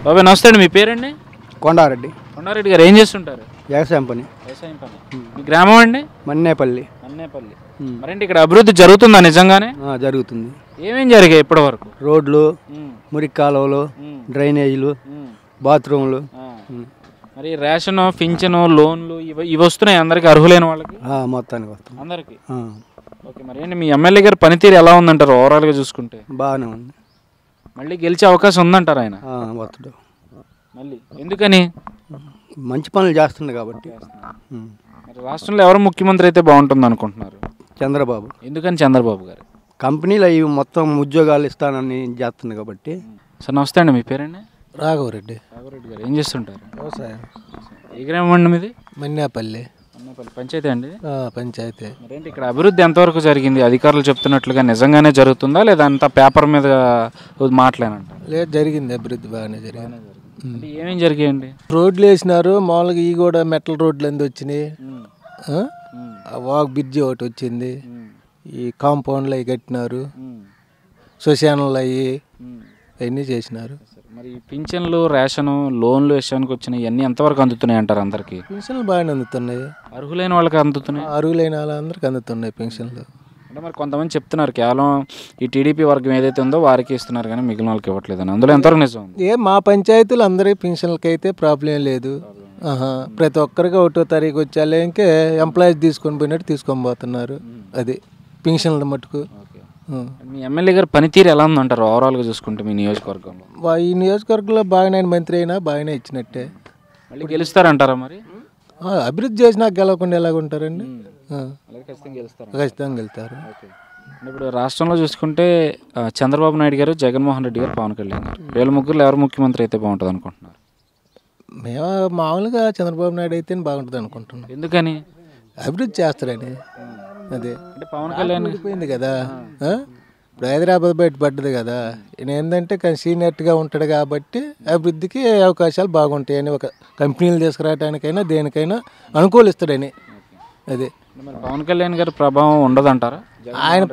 బాబాయ్ నమస్తే అండి, మీ పేరండి? కొండారెడ్డి. కొండారెడ్డి గారు ఏం చేస్తుంటారు? వ్యవసాయం పని. వ్యవసాయం పని. మీ గ్రామం అండి? మన్నేపల్లి. మన్నేపల్లి. మరేంటి ఇక్కడ అభివృద్ధి జరుగుతుందా నిజంగానే? జరుగుతుంది. ఏమేం జరిగాయి ఇప్పటి వరకు? రోడ్లు, మురికి కాలువలు, డ్రైనేజీలు, బాత్రూమ్లు. మరి రేషన్, పింఛను, లోన్లు ఇవి వస్తున్నాయి అందరికి, అర్హులైన వాళ్ళకి మొత్తానికి వస్తుంది అందరికి. ఓకే, మరి ఏంటి మీ ఎమ్మెల్యే గారి పనితీరు ఎలా ఉందంటారు ఓవరాల్గా చూసుకుంటే? బాగానే ఉంది. మళ్ళీ గెలిచే అవకాశం ఉందంటారు ఆయన? వస్తాడు మళ్ళీ. ఎందుకని? మంచి పనులు చేస్తుంది కాబట్టి. మరి రాష్ట్రంలో ఎవరు ముఖ్యమంత్రి అయితే బాగుంటుంది అనుకుంటున్నారు? చంద్రబాబు. ఎందుకని చంద్రబాబు గారు? కంపెనీలు అవి మొత్తం ఉద్యోగాలు ఇస్తానని చేస్తుంది కాబట్టి. సార్ నమస్తే అండి, మీ పేరండి? రాఘవరెడ్డి. రాఘవరెడ్డి గారు ఏం చేస్తుంటారు? వ్యవసాయం. ఏ గ్రామం అండి మీది? మన్నేపల్లి. మన్నేపల్లి పంచాయతీ అండి? పంచాయతీ. మరేంటి ఇక్కడ అభివృద్ధి ఎంతవరకు జరిగింది? అధికారులు చెప్తున్నట్లుగా నిజంగానే జరుగుతుందా లేదా అంతా పేపర్ మీద మాటలేనంట? లేదు, జరిగింది. అభివృద్ధి బాగానే జరిగింది. ఏమేం జరిగాయండి? రోడ్లు వేసినారు మామూలుగా. ఈ కూడా మెటల్ రోడ్లు అందు వచ్చినాయి. వాక్ బ్రిడ్జి ఒకటి వచ్చింది. ఈ కాంపౌండ్లు అవి కట్టినారు. శ్మశానాలు అవన్నీ చేసినారు. మరి పింఛన్లు, రేషను, లోన్లు విషయానికి వచ్చినాయి, ఇవన్నీ ఎంతవరకు అందుతున్నాయి అంటారు అందరికి? పెన్షన్లు బాగానే అందుతున్నాయి. అర్హులైన వాళ్ళకి అందుతున్నాయి? అర్హులైన వాళ్ళందరికీ అందుతున్నాయి పెన్షన్లు. అంటే మరి కొంతమంది చెప్తున్నారు కేవలం ఈ టీడీపీ వర్గం ఏదైతే ఉందో వారికి ఇస్తున్నారు కానీ మిగిలిన వాళ్ళకి ఇవ్వట్లేదని. అందులో ఎంతవరకు నిజం? మా పంచాయతీలు అందరి పెన్షన్లకి అయితే ప్రాబ్లం లేదు. ప్రతి ఒక్కరికి 1వ తారీఖు వచ్చేళ్ళకే ఎంప్లాయీస్ తీసుకొని పోయినట్టు తీసుకొని పోతున్నారు. అది పెన్షన్ల మటుకు. మీ ఎమ్మెల్యే గారు పనితీరు ఎలా ఉందంటారు ఓవరాల్గా చూసుకుంటే మీ నియోజకవర్గంలో? ఈ నియోజకవర్గంలో బాగానే మంత్రి అయినా బాగానే ఇచ్చినట్టే. మళ్ళీ గెలుస్తారంటారా? మరి అభివృద్ధి చేసినా గెలవకుండా ఎలాగుంటారండి? ఖచ్చితంగా గెలుస్తారు. ఇప్పుడు రాష్ట్రంలో చూసుకుంటే చంద్రబాబు నాయుడు గారు, జగన్మోహన్ రెడ్డి గారు, పవన్ కళ్యాణ్ గారు, వీళ్ళ ముగ్గురు ఎవరు ముఖ్యమంత్రి అయితే బాగుంటుంది అనుకుంటున్నారు? మేము మామూలుగా చంద్రబాబు నాయుడు అయితే బాగుంటుంది అనుకుంటున్నాం. ఎందుకని? అభివృద్ధి చేస్తారని. అదే అంటే పవన్ కళ్యాణ్ పోయింది కదా, ఇప్పుడు హైదరాబాద్ బయట పడ్డది కదా. ఈయన ఏంటంటే సీనియర్గా ఉంటాడు కాబట్టి అభివృద్ధికి అవకాశాలు బాగుంటాయని, ఒక కంపెనీలు తీసుకురావడానికైనా దేనికైనా అనుకూలిస్తాడని. అదే పవన్ కళ్యాణ్ గారి ప్రభావం ఉండదంటారా? ఆయన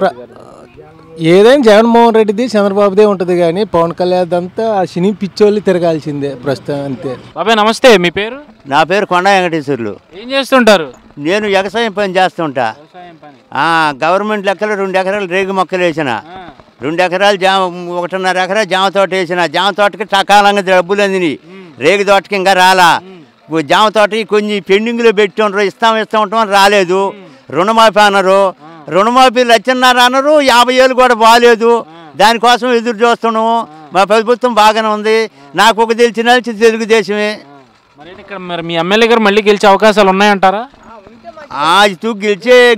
ఏదైనా జగన్మోహన్ రెడ్డిది, చంద్రబాబుదే ఉంటుంది కానీ పవన్ కళ్యాణ్ అంతా ఆ సినీ పిచ్చోళ్ళు తిరగాల్సిందే ప్రస్తుతం, అంతే. బాబాయ్ నమస్తే, మీ పేరు? నా పేరు కొండా వెంకటేశ్వర్లు. ఏం చేస్తుంటారు? నేను వ్యవసాయం పని చేస్తుంటా. గవర్నమెంట్ లెక్కలు 2 ఎకరాలు రేగు మొక్కలు వేసిన, 2 ఎకరాలు 1.5 ఎకరా జామ తోట వేసిన. జామ తోటకి సకాలంగా డబ్బులు అందినాయి, రేగు తోటకి ఇంకా రాలా. జామ తోట కొన్ని పెండింగ్లో పెట్టి ఉండరు, ఇస్తాం ఉంటాం రాలేదు. రుణమాఫీ అన్నారు, రుణమాఫీ 1,00,000 అన్నారు, 50,000 కూడా బాగాలేదు. దానికోసం ఎదురు చూస్తున్నాము. మా ప్రభుత్వం బాగానే ఉంది. నాకు ఒక తెలిసిన తెలుగుదేశమే. మరి మీ ఎమ్మెల్యే గారు మళ్ళీ గెలిచే అవకాశాలు ఉన్నాయంటారా?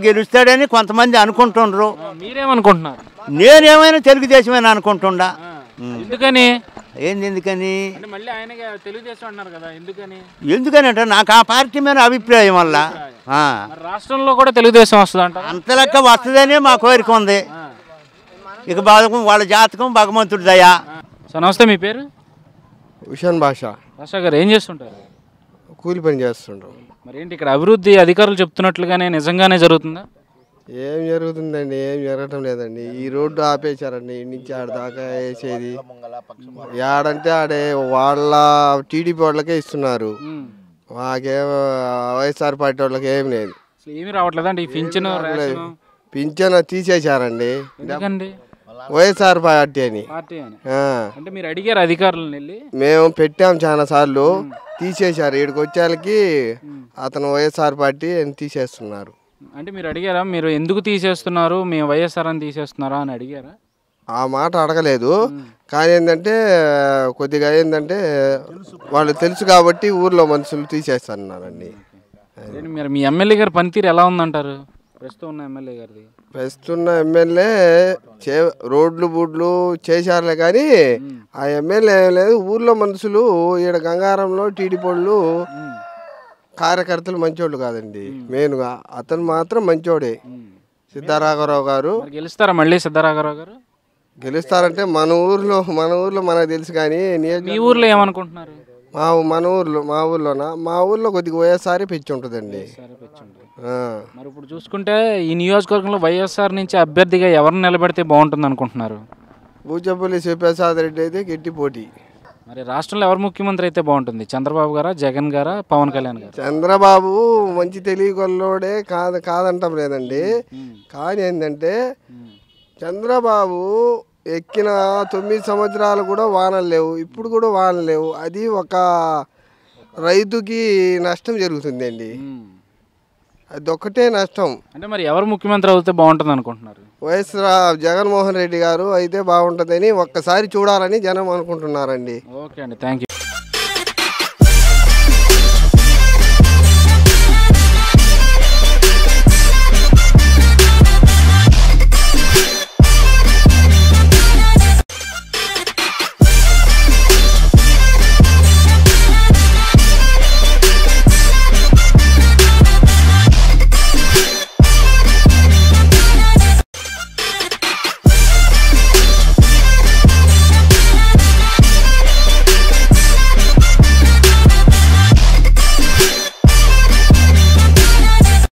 గెలుస్తాడని కొంతమంది అనుకుంటుండ్రు. మీరేమనుకుంటున్నారు? నేనేమైనా తెలుగుదేశమని అనుకుంటుండా. ఎందుకని? ఎందుకని ఎందుకని అంటే నాకు ఆ పార్టీ మీద అభిప్రాయం వల్ల. రాష్ట్రంలో కూడా తెలుగుదేశం వస్తుంది అంత లెక్క వస్తుందనే మా కోరిక ఉంది. ఇక వాళ్ళ జాతకం భగవంతుడి దయా. సార్ నమస్తే, మీ పేరు? ఉషాన్ భాషా గారు ఏం చేస్తుంటారు? కూలి పని చేస్తుంటాం. మరి ఏంటి ఇక్కడ అభివృద్ధి అధికారులు చెప్తున్నట్లుగానే నిజంగానే జరుగుతుందా? ఏం జరుగుతుందండి, ఏం జరగటం లేదండి. ఈ రోడ్డు ఆపేశారండి, నుంచి ఆడ దాకా వేసేది. ఆడంటే ఆడే వాళ్ళ టీడీపీ వాళ్ళకే ఇస్తున్నారు, మాకేం వైఎస్ఆర్ పార్టీ వాళ్ళకి ఏం లేదు. ఏమి రావట్లేదండి. పింఛన్ తీసేశారండి, వైఎస్ఆర్ పార్టీ అని. అంటే మీరు అడిగారు అధికారులను వెళ్ళి? మేము పెట్టాం చాలా సార్లు, తీసేశారు. ఇక్కడికి వచ్చేళ్ళకి అతను వైఎస్ఆర్ పార్టీ అని తీసేస్తున్నారు. అంటే మీరు అడిగారా, మీరు ఎందుకు తీసేస్తున్నారు, మేము వైఎస్ఆర్ అని తీసేస్తున్నారా అని అడిగారా? ఆ మాట అడగలేదు, కానీ ఏంటంటే కొద్దిగా ఏంటంటే వాళ్ళు తెలుసు కాబట్టి ఊర్లో మనుషులు తీసేస్తున్నారండి. మీరు మీ ఎమ్మెల్యే గారి పనితీరు ఎలా ఉందంటారు? ప్రస్తుతం ఉన్న ఎమ్మెల్యే గారిది? ప్రస్తున్న ఎమ్మెల్యే రోడ్లు బూడ్లు చేశారులే కానీ ఆ ఎమ్మెల్యే ఏం లేదు. ఊర్లో మనుషులు ఈడ గంగారంలో టీడీపోళ్ళు కార్యకర్తలు మంచోళ్ళు కాదండి. మెయిన్గా అతను మాత్రం మంచోడే, సిద్ధారాఘవరావు గారు. గెలుస్తారా మళ్ళీ సిద్ధారాఘవరావు గారు? గెలుస్తారంటే మన ఊర్లో మనకు తెలుసు కానీ మీ ఊర్లో ఏమనుకుంటున్నారు? మా ఊర్లో కొద్దిగా వైఎస్ఆర్ పెంచి ఉంటుందండి. మరి ఇప్పుడు చూసుకుంటే ఈ నియోజకవర్గంలో వైఎస్ఆర్ నుంచి అభ్యర్థిగా ఎవరిని నిలబెడితే బాగుంటుంది అనుకుంటున్నారు? బూచపల్లి శివప్రసాద్ రెడ్డి అయితే గట్టి పోటీ. మరి రాష్ట్రంలో ఎవరు ముఖ్యమంత్రి అయితే బాగుంటుంది? చంద్రబాబు గారా, జగన్ గారా, పవన్ కళ్యాణ్ గారు? చంద్రబాబు మంచి తెలియగల్లోడే కాదంటాం లేదండి. కానీ ఏంటంటే చంద్రబాబు ఎక్కిన 9 సంవత్సరాలు కూడా వానలు లేవు, ఇప్పుడు కూడా వానలు లేవు. అది ఒక రైతుకి నష్టం జరుగుతుందండి, అదొక్కటే నష్టం. అంటే మరి ఎవరు ముఖ్యమంత్రి అవుతే బాగుంటుంది అనుకుంటున్నారు? జగన్మోహన్ రెడ్డి గారు అయితే బాగుంటుందని ఒక్కసారి చూడాలని జనం అనుకుంటున్నారండి. ఓకే అండి, థ్యాంక్ యూ.